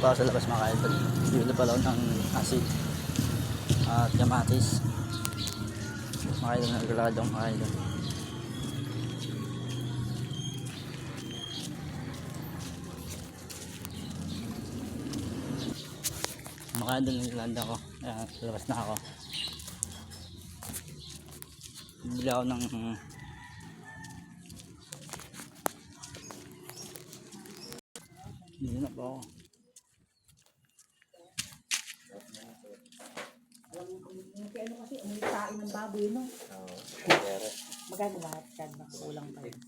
pa ako sa labas mga idol. Bibili pala ako ng asin at kamatis. Mga idol, naglalakad ako mga idol. Mga idol, naglalakad ako. Ayan, sa labas na ako. Bibili ako ng hindi na po ako. Kaya ano kasi, may kain ng baboy, no? Oo. Magkano lahat yan? Nakulang pa yun.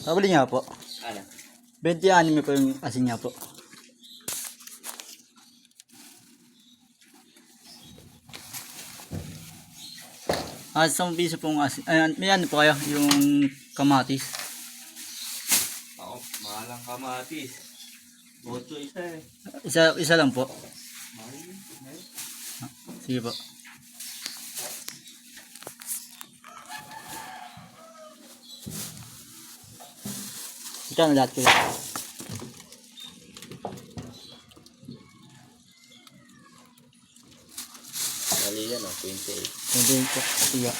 Pabili niya po. Ano? 26 po yung asin niya po. Ah, 10 piso pong asin. Ayan, may ano po kayo, yung kamatis. Ako, mahal ang kamatis. 8 isa eh. Isa lang po. Mahal yun. Sige po. Ito na lahat ko. Mali yan o, 28. Pwede po. Sige.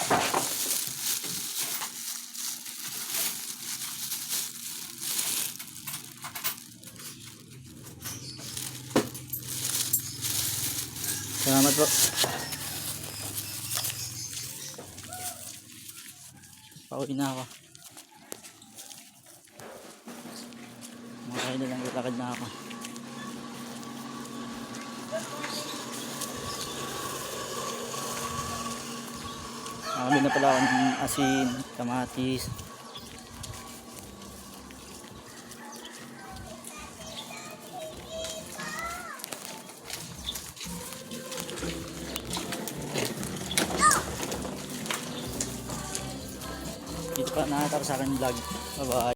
Salamat po. Pauwi na ako. Mga kayo na lang itakad na ako. Nakabili na pala ako ng asin, kamatis. Dito pa nakatapos sa akin vlog. Bye bye.